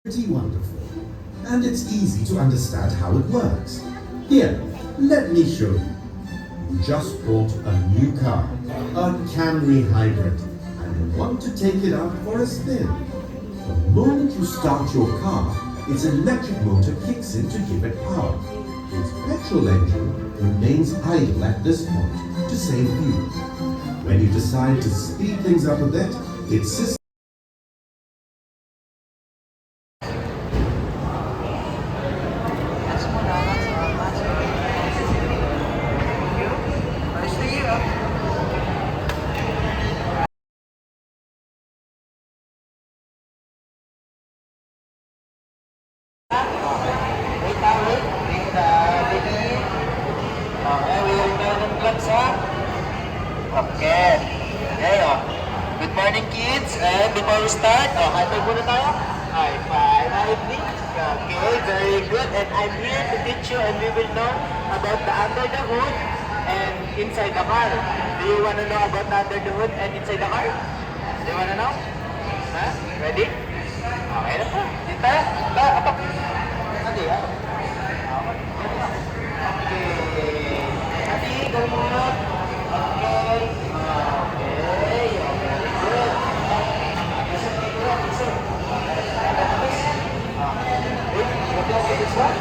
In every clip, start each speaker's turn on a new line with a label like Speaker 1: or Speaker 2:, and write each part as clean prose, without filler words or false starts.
Speaker 1: pretty wonderful. And it's easy to understand how it works. Here, let me show you. You just bought a new car, a Camry Hybrid, and you want to take it out for a spin. The moment you start your car, its electric motor kicks in to give it power. Its petrol engine remains idle at this point to save fuel. When you decide to speed things up a bit, its system
Speaker 2: Okay. Okay, oh. Good morning, kids. And before we start, high five muna tayo. High five. Okay, very good. And I'm here to teach you and we will know about the under the hood and inside the car. Do you want to know about the under the hood and inside the car? Do you want to know? Huh? Ready? Okay na po. Dito tayo. Apak. Hindi, ah. Okay. Ati, go muna. Okay. Okay. Very good. Listen, listen. Wait, what else is this one?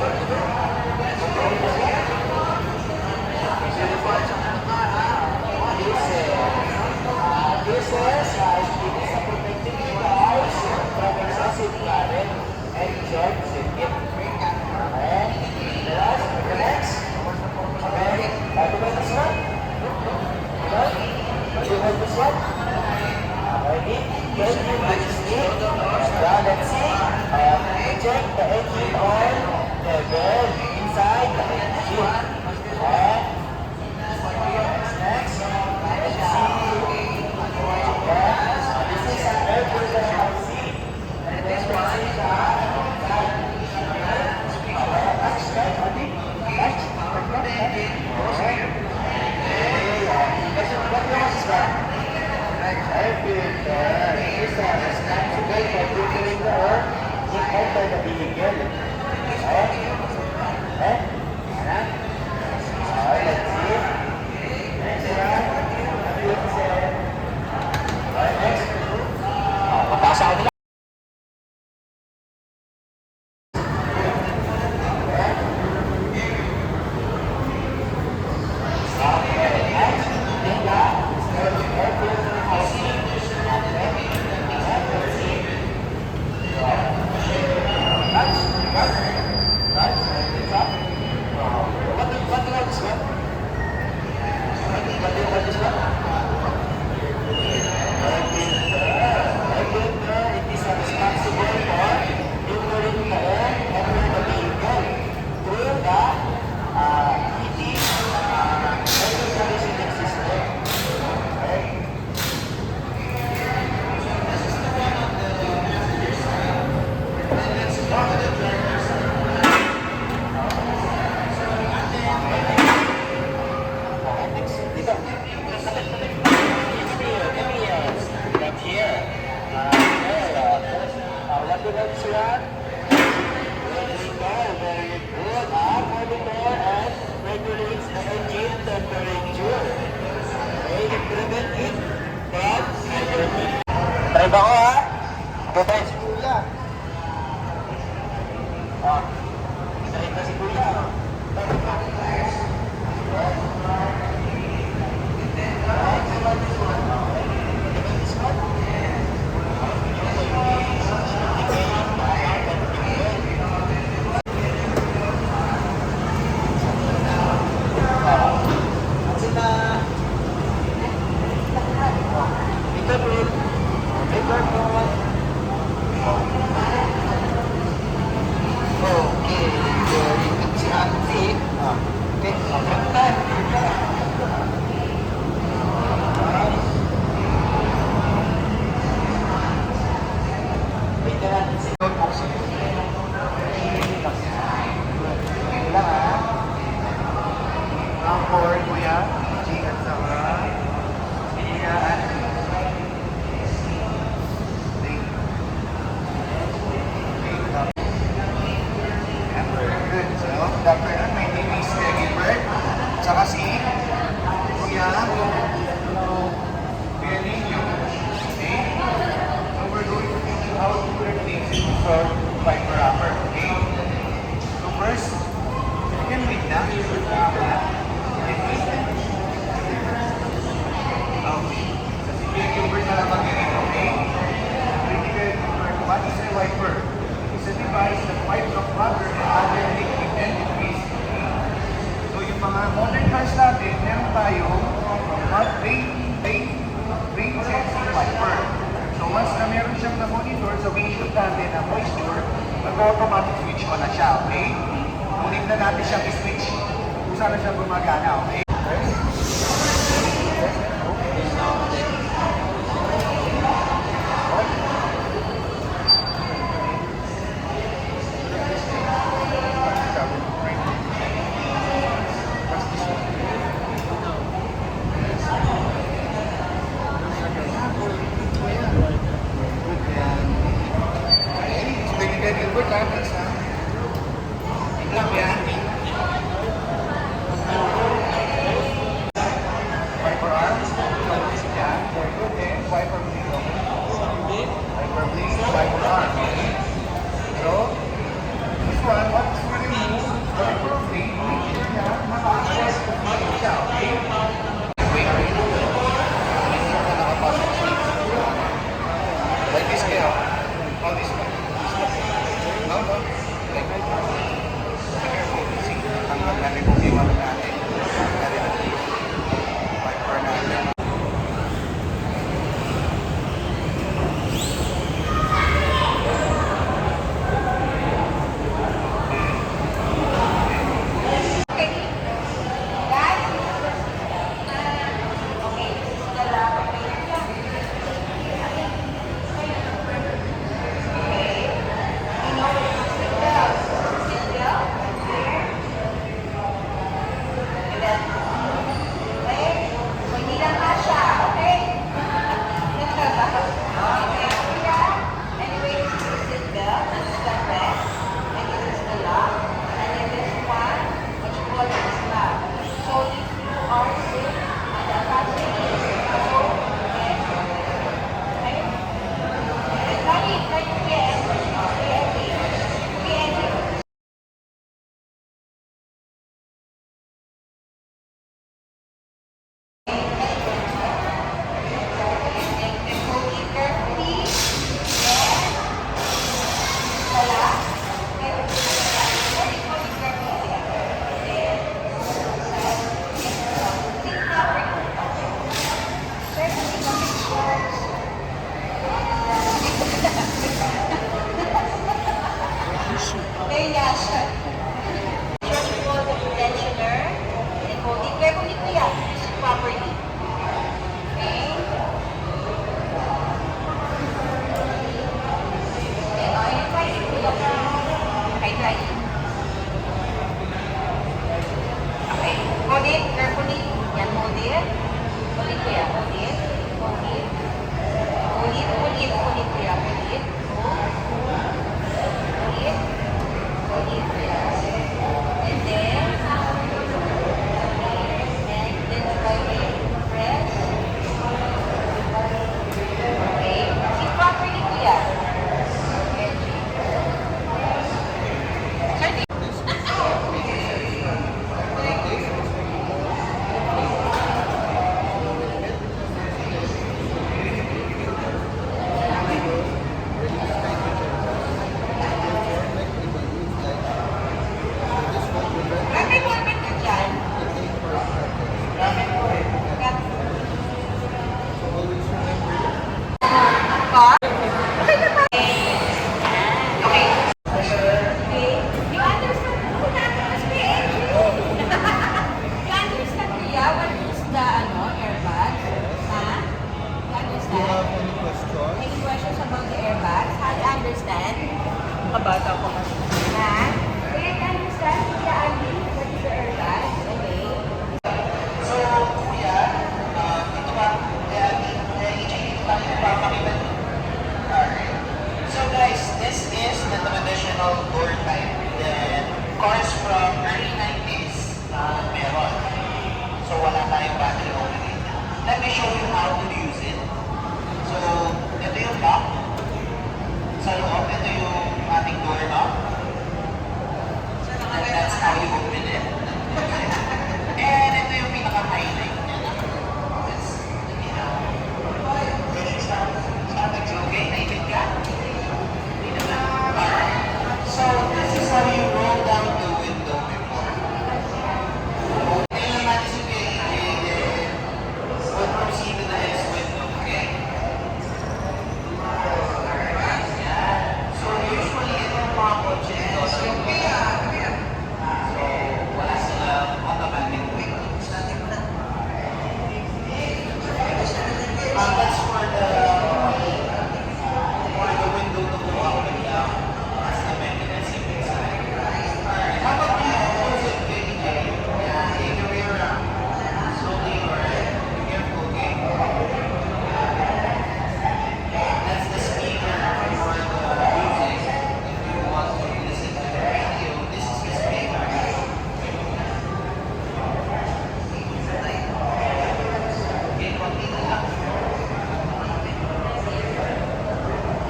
Speaker 2: This is a protecting device from excessive current and short circuit. Okay. The next. Okay. Bago ba this one? Do you have this one? Ready? Can you please see? Let's see. Check the engine oil level inside the engine. Okay. Next. Let's see. Okay. This is an air filter IC. And then let's see the inside. Okay. Next. Next. Okay. Air filter is responsible for filtering the air in enter the vehicle. Okay? Okay? Alright, let's see. Next one. Alright, next. Mapasa ako nila. Try ba ako, ha? Tutay si Kuya. Try ba si Kuya?
Speaker 3: meron siyang na-monitor sa windshield natin na moisture, mag-automatic switch mo na siya, okay? Kunin na natin siyang i-switch kung saan na siya gumagana, okay? Good lapis, ha? Lang yan. Wiper arms. Yeah, very good. Then, wiper blade. Wiper blade, wiper arm. So, this one, once we remove the wiper blade, yeah, maka-access siya, okay? Wait, wait. Make sure na nakapasok siya. Like this kayo. How this one? No, no. Like that. Careful. See, hanggang natin kung di natin. Natin natin. Wiper natin.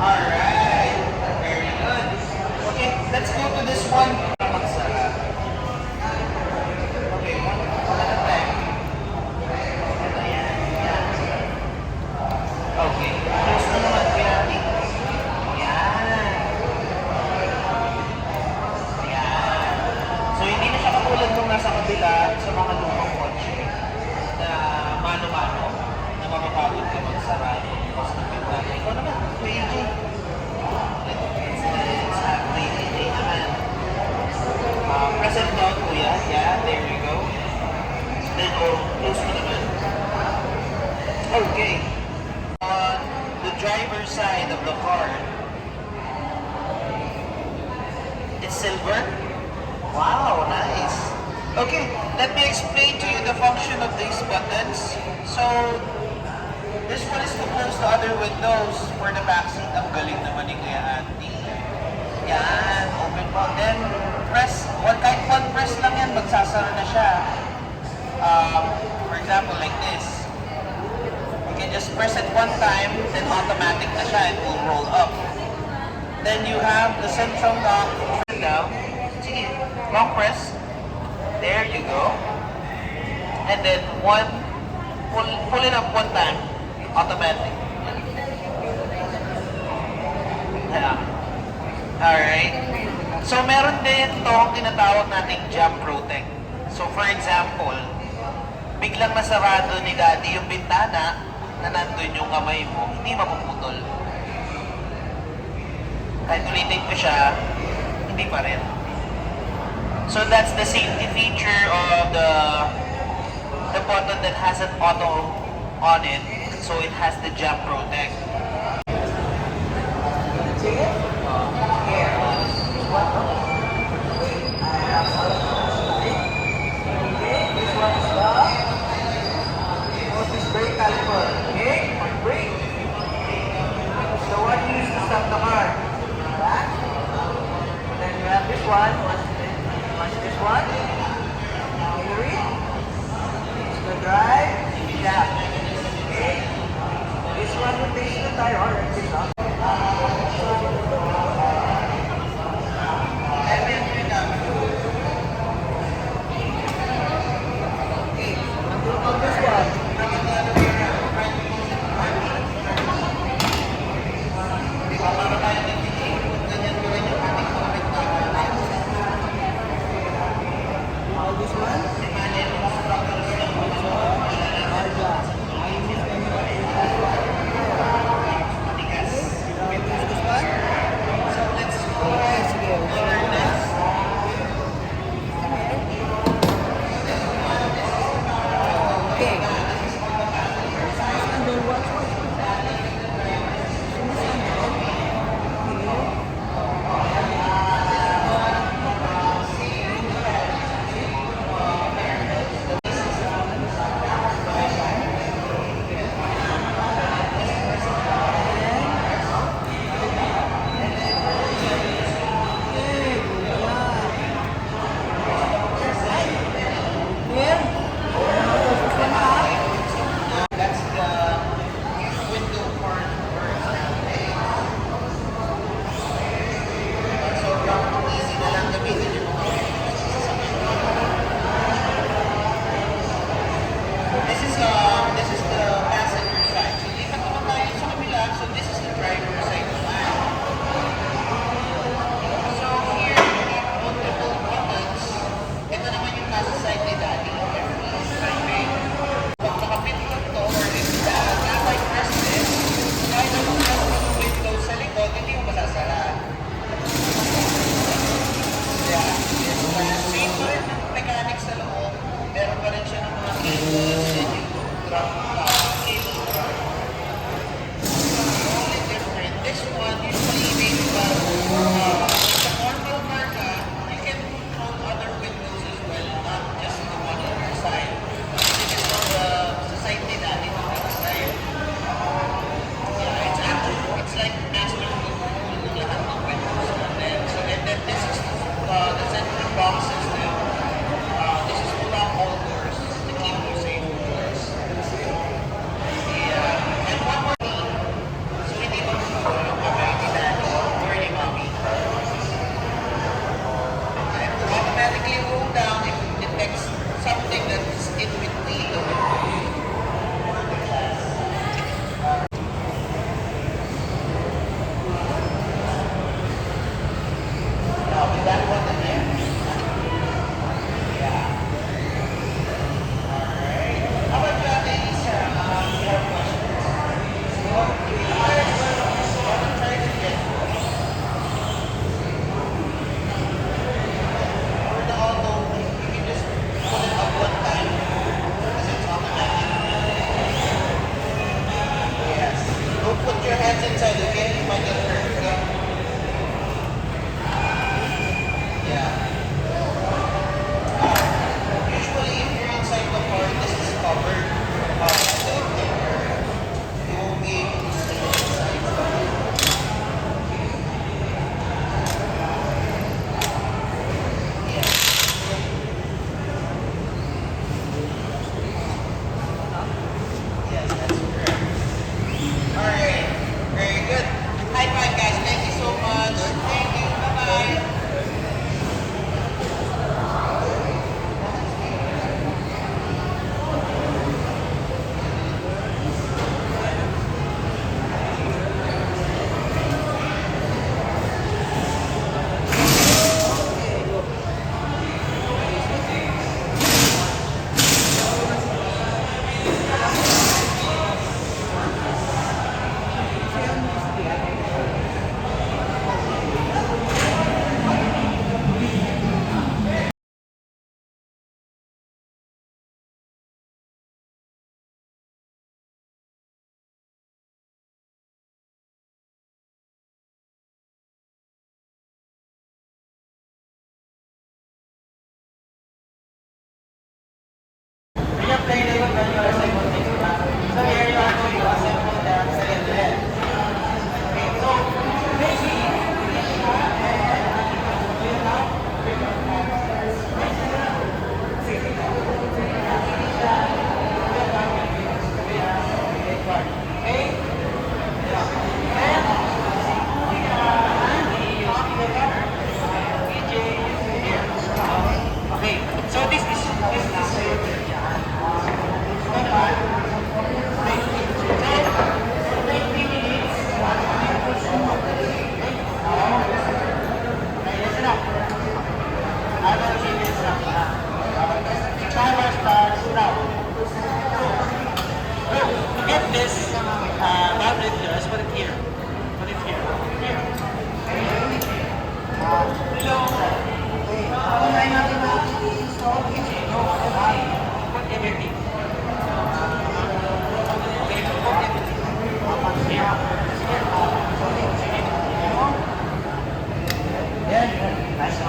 Speaker 2: Alright. Very good. Okay, let's go to this one. Magsara. Okay, one at a time. Ayan, yan. Okay, close na naman, Kuya Ate. Yan. Yan. So, hindi na siya katulad nung nasa kabila sa mga lumang kotse na mano-mano na mapapagod ka magsara bukas ng bintana. Ikaw naman, Kuya AJ. Exactly, AJ naman. Press it down, Kuya. Yeah, there you go. Then, close mo naman. Okay. On the driver's side of the car, it's silver. Wow, nice. Okay, let me explain to you the function of these buttons. So, this one is to close the other windows for the backseat. Ang galing naman ni Kuya Andy. Yan, open mo. Then, press, kahit one press lang yan, magsasara na siya. For example, like this. You can just press it one time, then automatic na siya, it will roll up. Then you have the central lock. Now, sige, long press. There you go. And then pull it up one time, automatic. Yeah. Alright. So meron din itong tinatawag nating jam protect. So for example, biglang masarado ni Daddy yung bintana na nandun yung kamay mo, hindi mapuputol. Kahit ulitin ko siya, hindi pa rin. So that's the safety feature of the button that has an auto on it. So it has the jam protect. Brake caliper, okay? Brake. So what you use to stop the car? Back. Then you have this one. Watch this one. Hillary. It's the drive. Yeah. Okay. This one rotates the tire. Alright, this up. And then you down. Okay. On this one.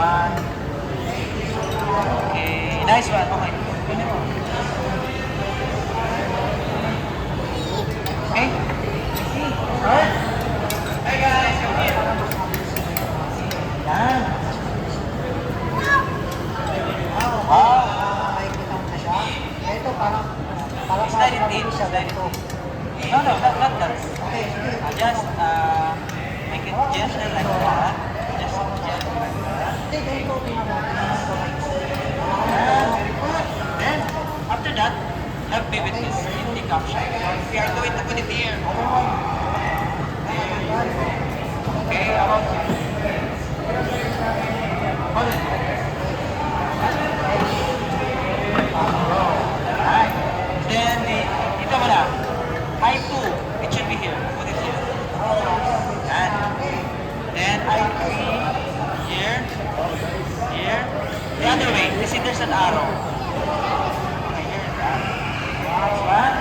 Speaker 4: one. Okay, nice one. Okay. Kunin mo. Okay? Alright. Hi guys, come here. Yan. Wow.
Speaker 5: Nakikita mo na siya. Ito parang
Speaker 4: Slide it in, slide it in. No, no, not that.
Speaker 5: Okay, sige.
Speaker 4: Just make it gentle like that. Just gentle like that.
Speaker 5: Hindi, ganito tingnan mo.
Speaker 4: And then, after that, help me with this in the caption. We are going to put it here. Okay, about hold it. Alright. Then, ito mo na. I 2, it should be here. Put it here. And then I 3, here, here. The other way, you see there's an arrow. Okay, here is that. Nice one.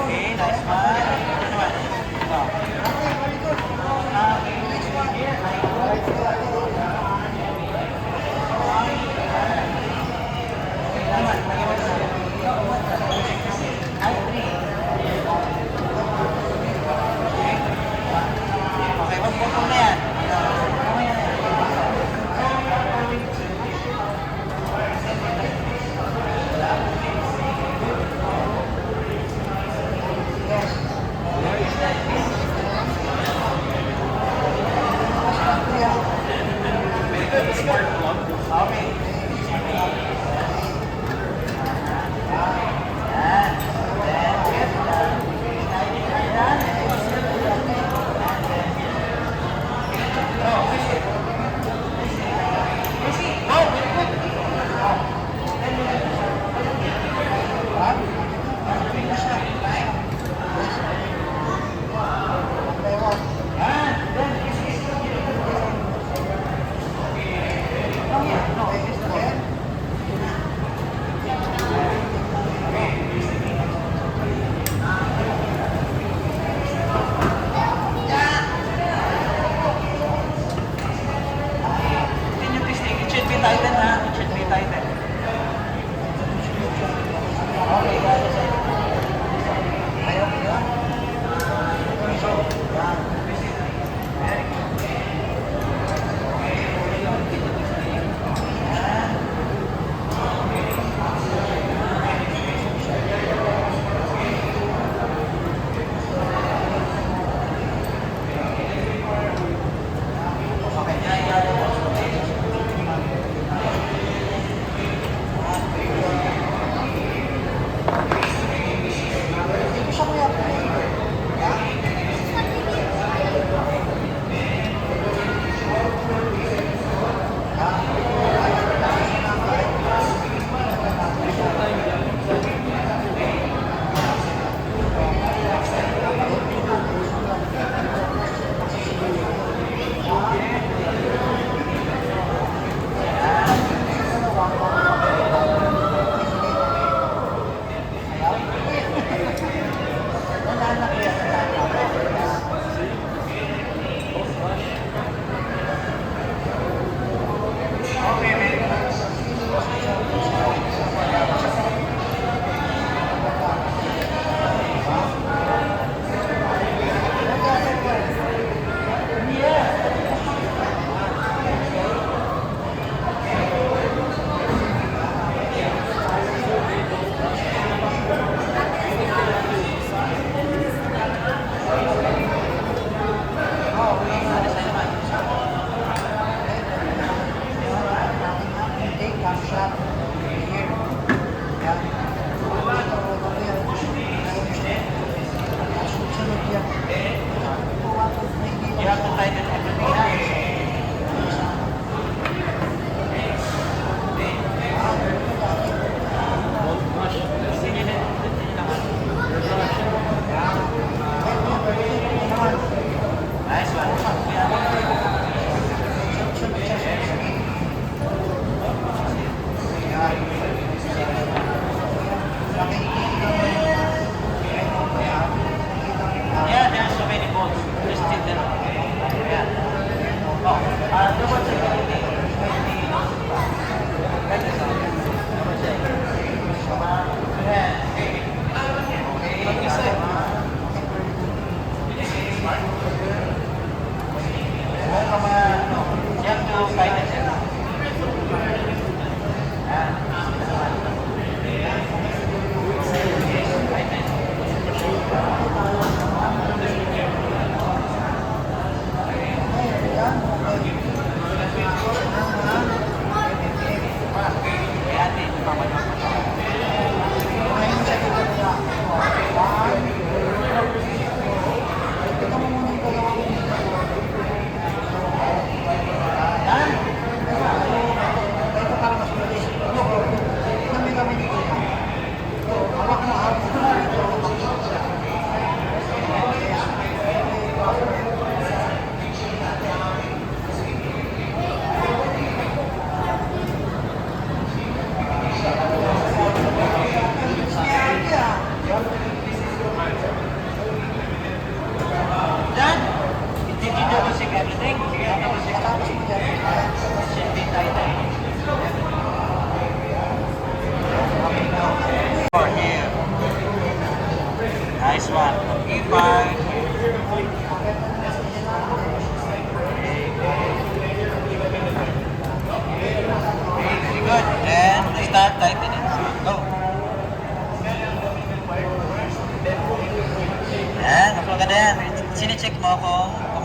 Speaker 4: Okay, nice one. This one. Ito. Okay, wag mo na yan. It should be tightened, ha? It should be tightened. Okay, guys.
Speaker 5: Ayaw mo yun? Hindi ko siya kaya
Speaker 4: You have to tighten everything, ha? Nice Yeah, there are so many balls. Just take them. Yeah. Oh, the ones that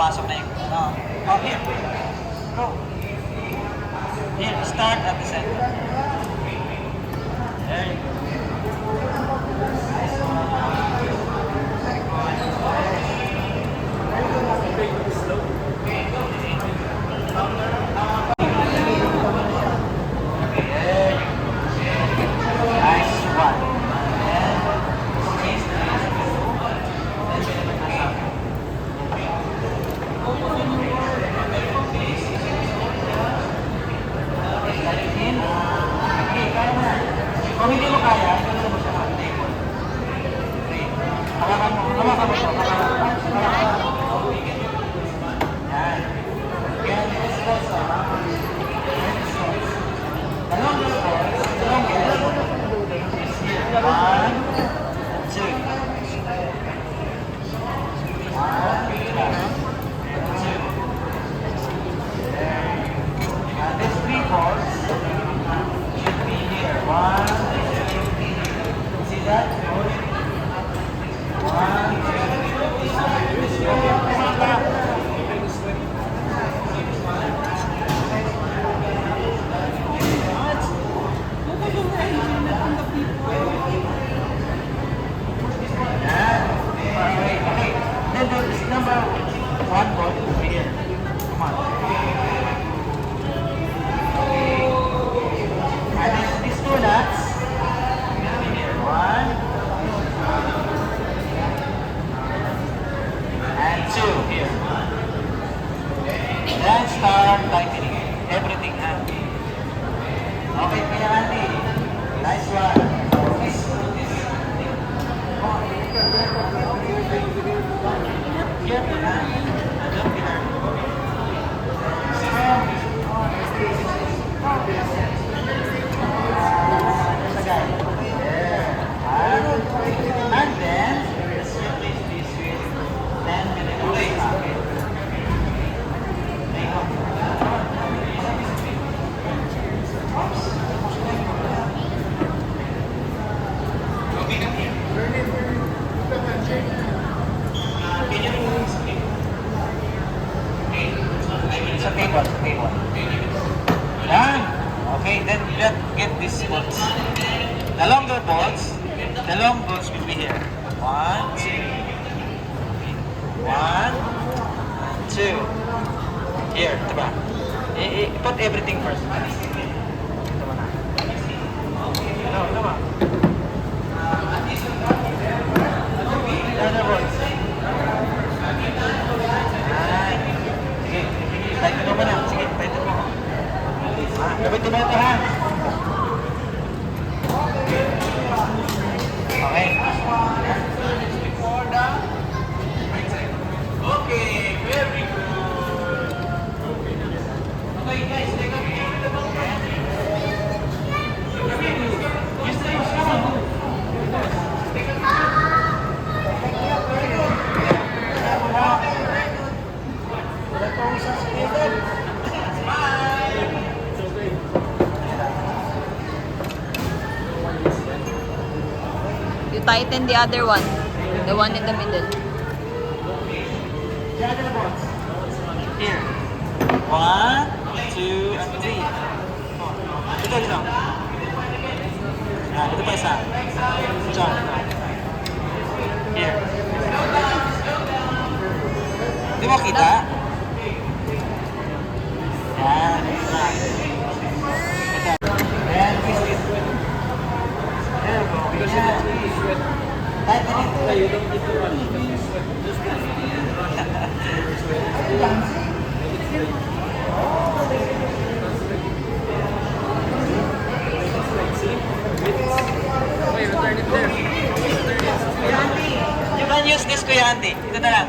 Speaker 4: papasok na yung, oh, here. Go. Here, start at the center. There you go. Nice one. Kung hindi mo kaya, ganun mo siya. Hawakan mo ito. Hawakan mo. Yan. Yan, this goes up. Dalawang goes. Dalawang goes. One, two. One, two. And these three balls should be here. One, see that? One, okay. Then this number one ball over here. Come on. And then these two nuts. Here. One. And two. Here. Then start tightening everything. Okay, kaya Andy. Nice one. Here, don't be hurt. And then, let's replace this with 10 minutes. There you go. Sa table. Yan. Okay, then let's get these balls. The longer balls will be here. One, two. One, two. Here, diba? Put everything first. Diba na? Diba? The other balls. Sige, tighten mo na. Sige, tighten mo. Gamitin mo ito ha. Okay. Okay, very good. Okay, guys, take a picture with the ball. Yes, please, come on. Take a
Speaker 6: You tighten the other one. The one in the middle.
Speaker 4: Here. One, two, and three. Ito. Ito pa isa. Diyan. Here. Di mo kita? Yan. Ito. Ayan, twist. There we go. Yan. Tighten it. You can use this, Kuya Andy. Ito na lang.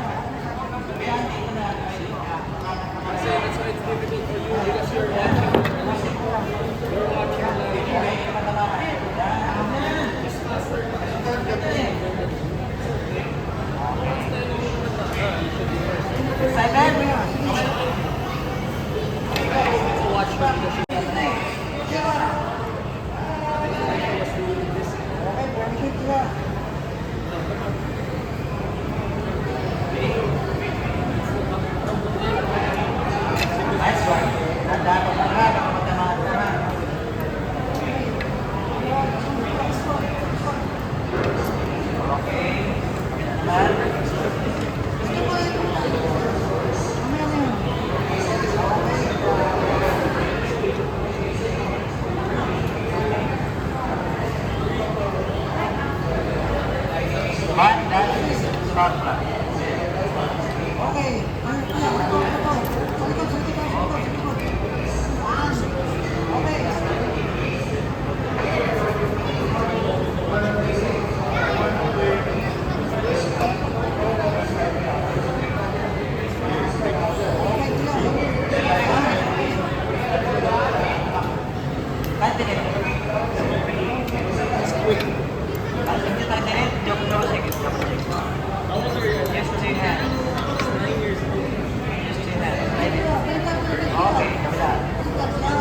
Speaker 4: Okay, kabila.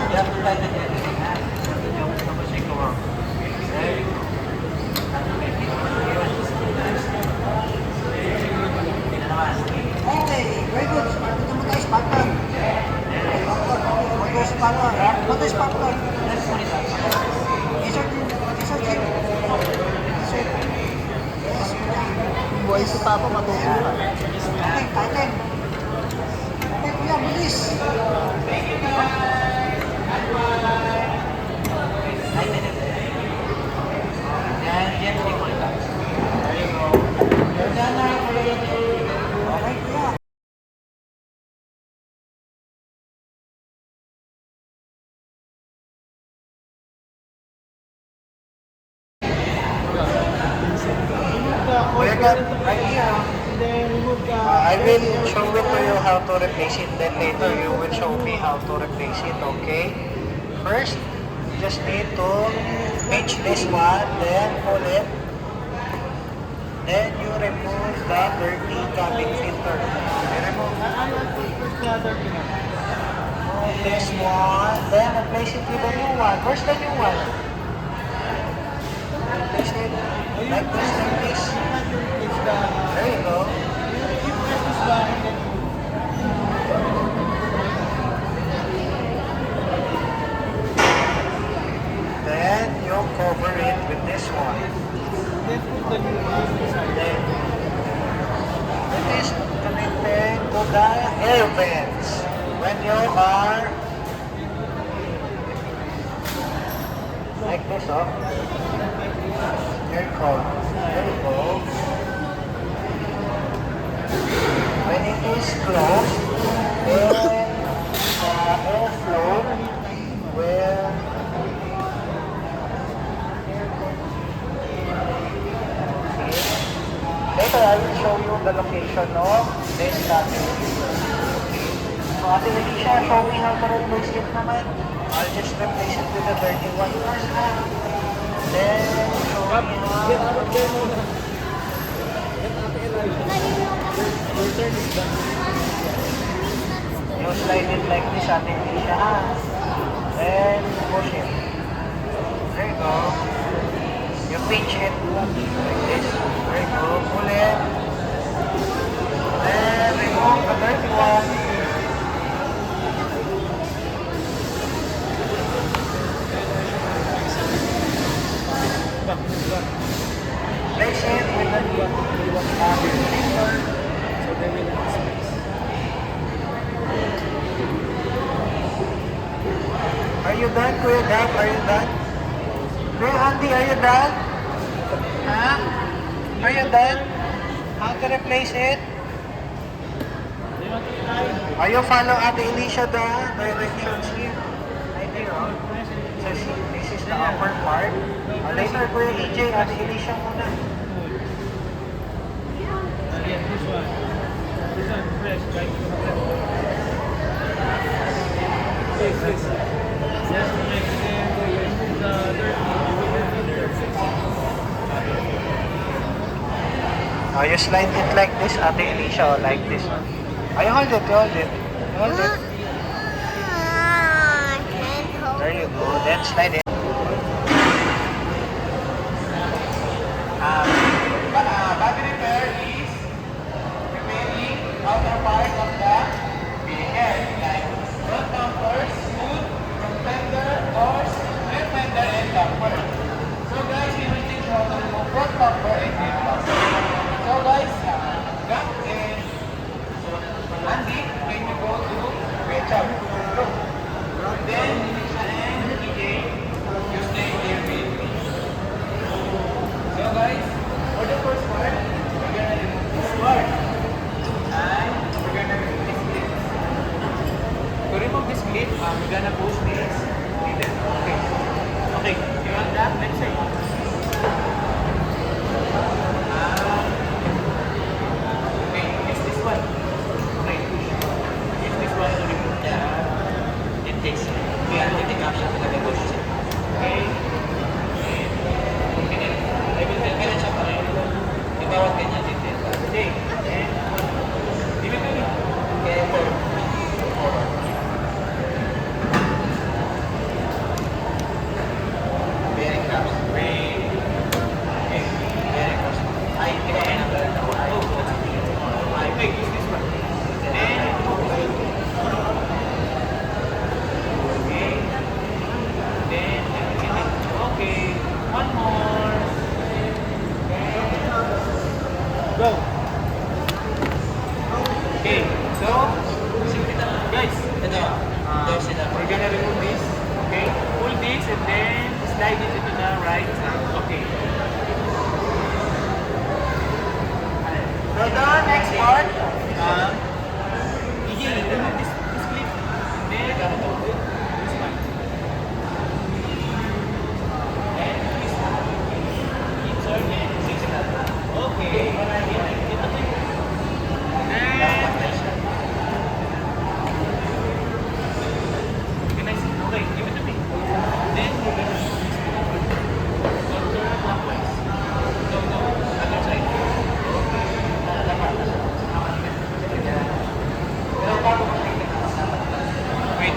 Speaker 4: You have to tighten it. Yung double-check ko. There you go.
Speaker 5: Okay, very good. Spartan naman tayo, Spartan. Mag-go Spartan. Mag-go Spartan.
Speaker 4: Let's put it up.
Speaker 5: Insert in. Insert in. Insert. Yes,
Speaker 6: Buhay si Papa, matutunan.
Speaker 5: okay, tighten. Okay, kuya, bilis.
Speaker 4: Tighten it. And gently pull it up. There you go. You're done now, Kuya.
Speaker 5: Okay, kuya.
Speaker 2: Kuya Gab, right here. I will show it to you how to replace it. Then later you will show me how to replace it. Okay? First, you just need to pinch this one, then pull it. Then you remove the dirty cabin filter. You remove this one, then replace it with a new one. Where's the new one? Replace it like this, like this. There you go. Then you cover it with this one. Then it is connected to the air vents. When you are like this, oh. Air cold. There you go. When it is closed, then the airflow will later I will show you the location of this cabin. So Ate Alicia, show me how to replace it naman. I'll just replace it with the dirty one first. Then show me how. You slide it like this, Ate Alicia. Then push it. There you go. You pinch it like this. There you go. Pull it. Then remove the dirty one. Place it with the filter. So they will have space. Are you done, Kuya Gab? Are you done? Kuya Andy, are you done? Huh? Are you done? How to replace it? Are you follow Ate Alicia the directions here? Right here, oh. So see, this is the upper part. Later, Kuya EJ, Ate Alicia muna. Oh, you slide it like this, Ate Alicia, or like this. Oh, you hold it, you hold it. You hold it. There you go, then slide it. Battery pair is remaining outer part of the head, like front damper, smooth, front fender, or rear fender and damper. So guys, we will teach you how to remove front damper and rear damper. So guys, Gab and Andy, when you go to Ketchup, then Lisa and EJ, you stay here with me. So guys, for the first part, we're gonna remove this part. And we're gonna remove this clip. To remove this clip, we're gonna push this needle. Okay. Okay, you want that? Let's say. Okay, use this one. Okay, push. Use this one to remove the intakes. We are taking action to the push. Okay. I will tell you siya pa rin. Ibawat ganyan dito. Okay. And, ibig ko yun. Okay, forward.
Speaker 4: slide it into the right side. Okay.
Speaker 2: So the next part,
Speaker 4: DJ, remove this clip. Then, this one. And this one. Insert and fix it up. Okay. Ito to. Can I see? Okay, give it to me. Then, we're gonna do this. Counterclockwise. No, other side.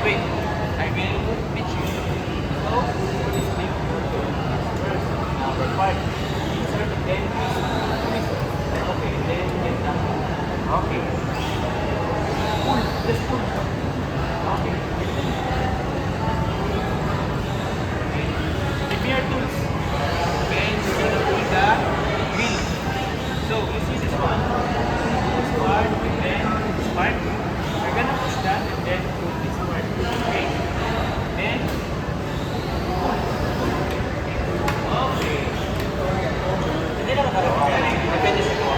Speaker 4: Wait. I will teach you. So, for this clip, first, part. Insert, then twist. Okay, then get down. Okay. Pull, just pull. Okay. Give me your tools. Then you're gonna pull the wheel. So, you see this one? This part, and then this part. We're gonna push that and then pull this part. Okay? Then, okay.
Speaker 2: hindi na nakarapin. Depende sa ito.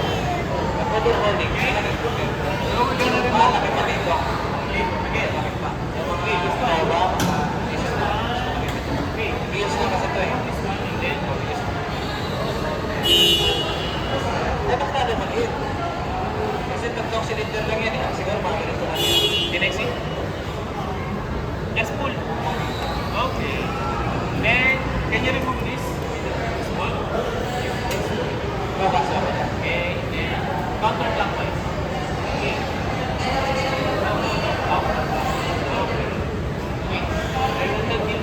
Speaker 2: Pwede holding.
Speaker 4: So, we're gonna remove.
Speaker 2: Malapit na dito.
Speaker 4: Okay, again. Okay, this one. This is one. Okay,
Speaker 2: Wheels na kasi ito eh.
Speaker 4: this one and then this one.
Speaker 2: Ay, bakit natin maliit? Kasi tatlong cylinder lang yan eh. Siguro mga ganito lang yan.
Speaker 4: Can I see? Just pull. Okay. Then, can you remove this? This ball?
Speaker 2: Babasa ko yan.
Speaker 4: Okay, then counterclockwise. Okay. No. Up. Okay. Wait. I will tell you.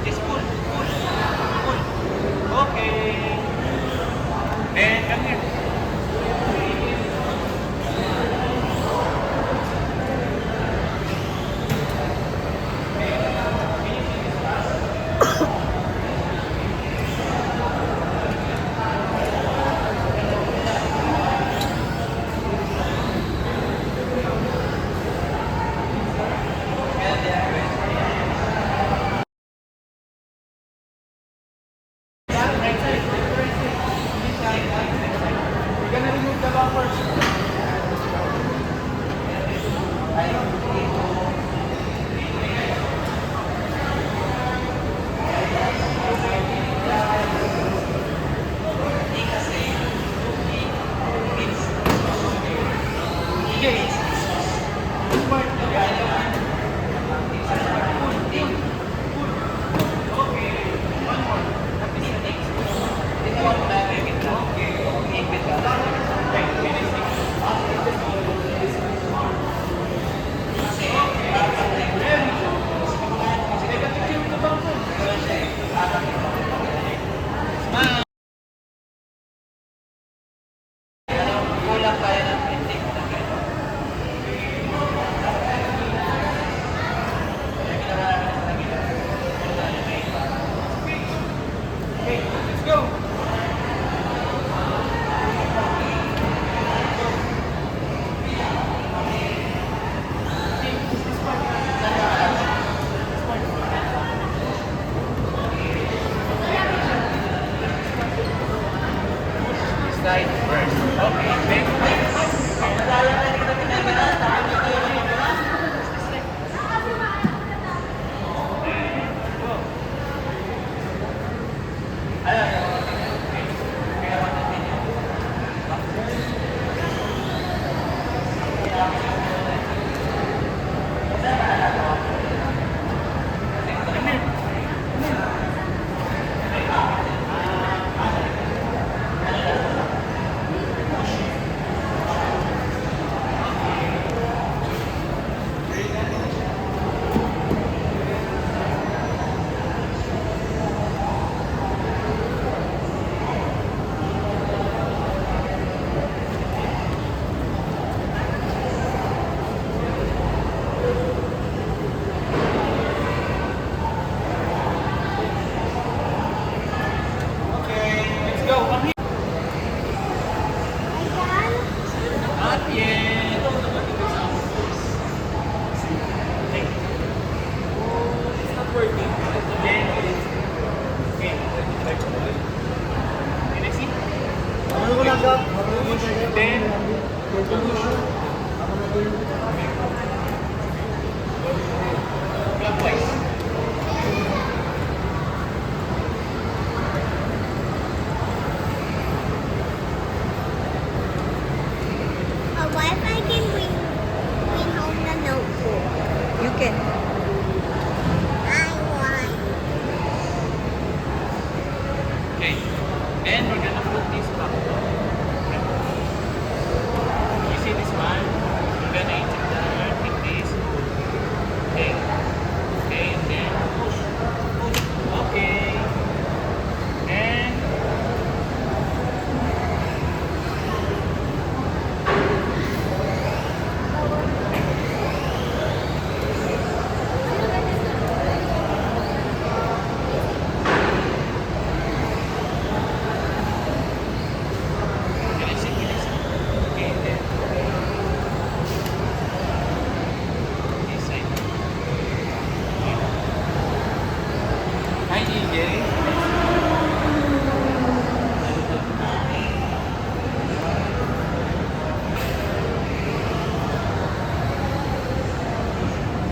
Speaker 4: Just pull. Okay. Then, come here. We're gonna remove the bumpers.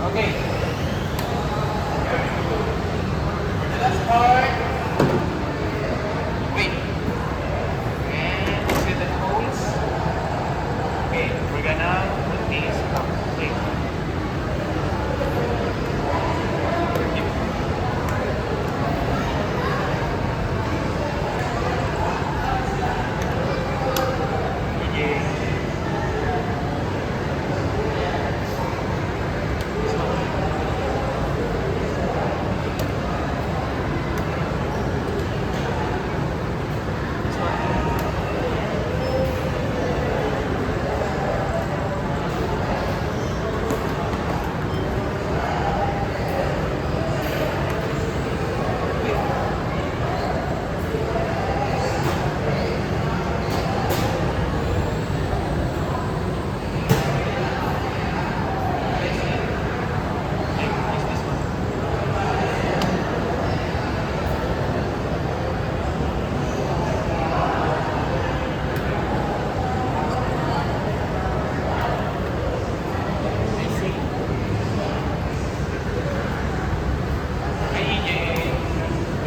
Speaker 4: Okay. The last part. Wait. And see the holes. Okay, we're gonna put these up. Wait.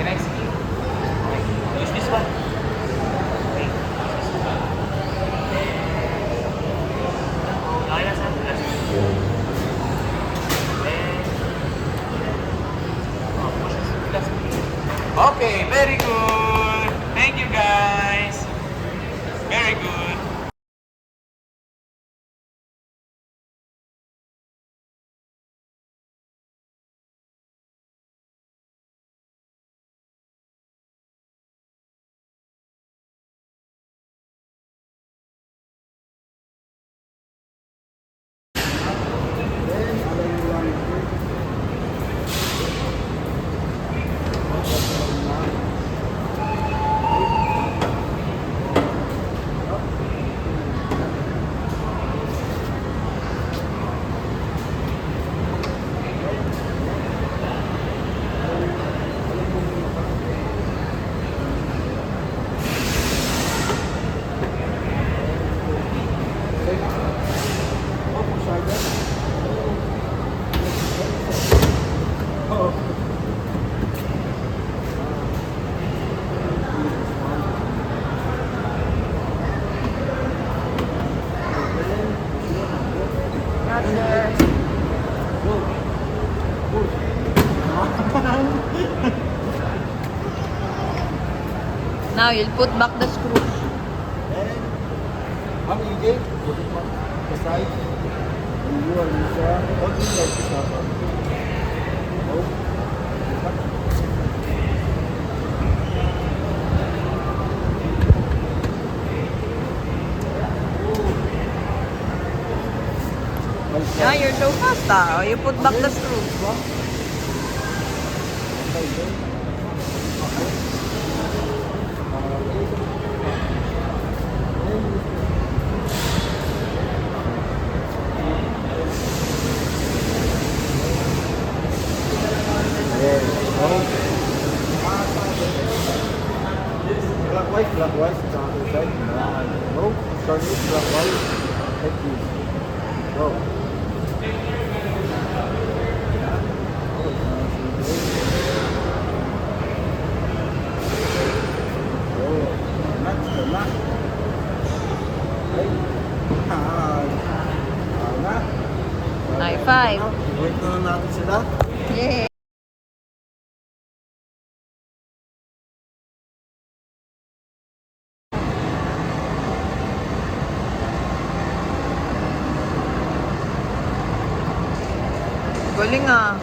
Speaker 4: Can I see? Use this one. Okay. Okay, last one. Last one. Push this. Last one. Okay, very good. Thank you guys. Very good.
Speaker 6: Not there. Now you'll put back the screws.
Speaker 3: Ang easy, put it on the side. And you are holding like this up. Oh.
Speaker 6: Yeah, you're so fast ah. You put back the screws.
Speaker 3: Clockwise, it's on the side. No, start it clockwise. Like this. Go.
Speaker 6: High five.
Speaker 3: Wait na lang natin sila.
Speaker 6: Yeah. Galing ah.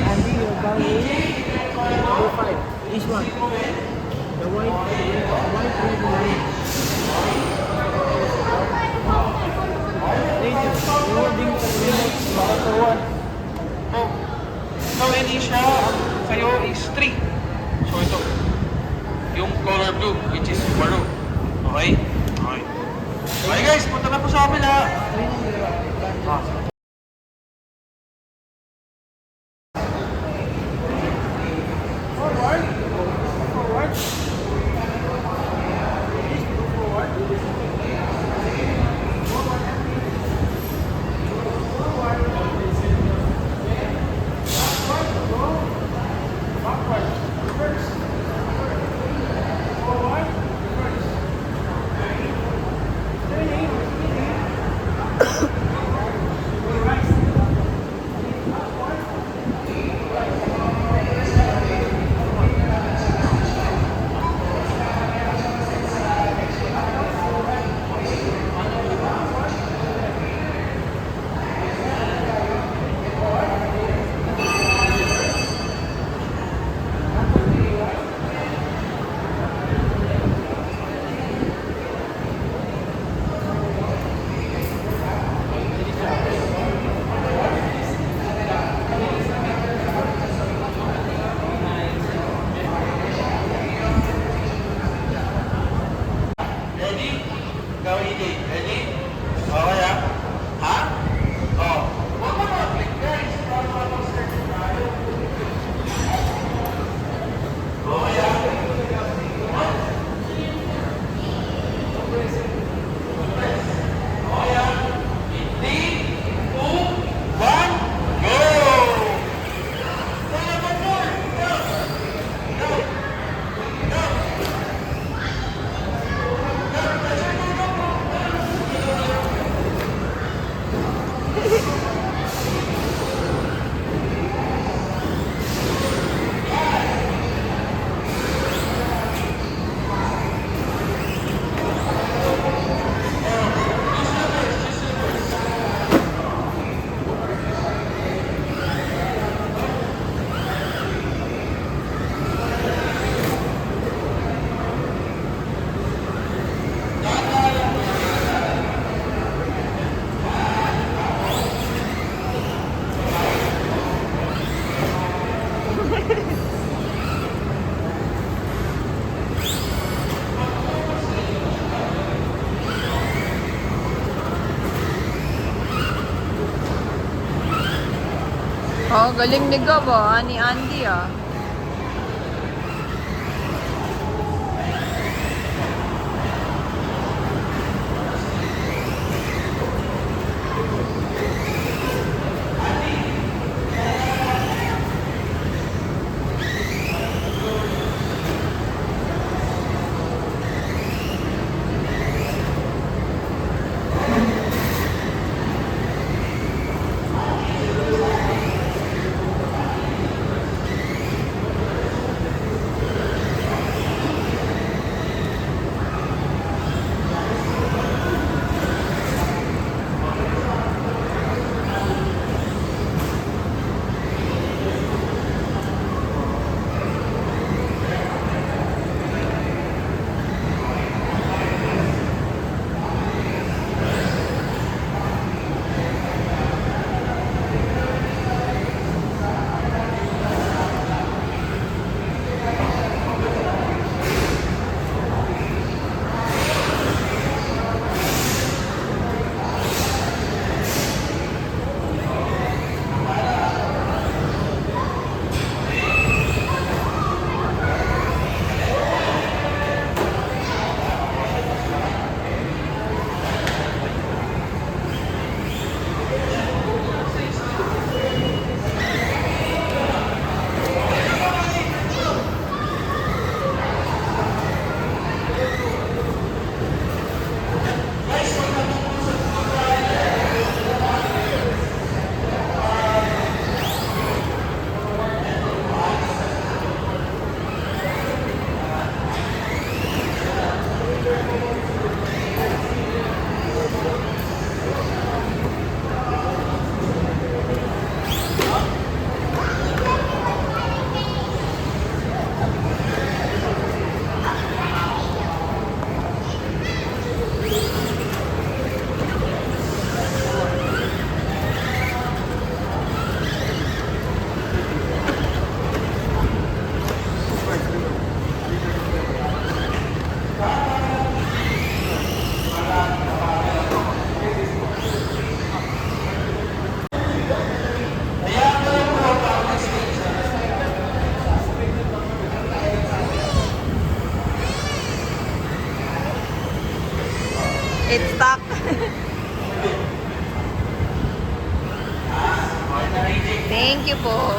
Speaker 5: Andy, your ball is number 5. This one. The white, red line. Rewarding the minutes for 1.
Speaker 4: Oh. So, Anisha, ang sa'yo is 3. So, ito. Yung color blue, which is Maru. Okay? Okay. Okay guys, punta na po sa amin ha. Ah.
Speaker 6: Oh, galing ni Gab ni Andy It's stuck. Thank you po.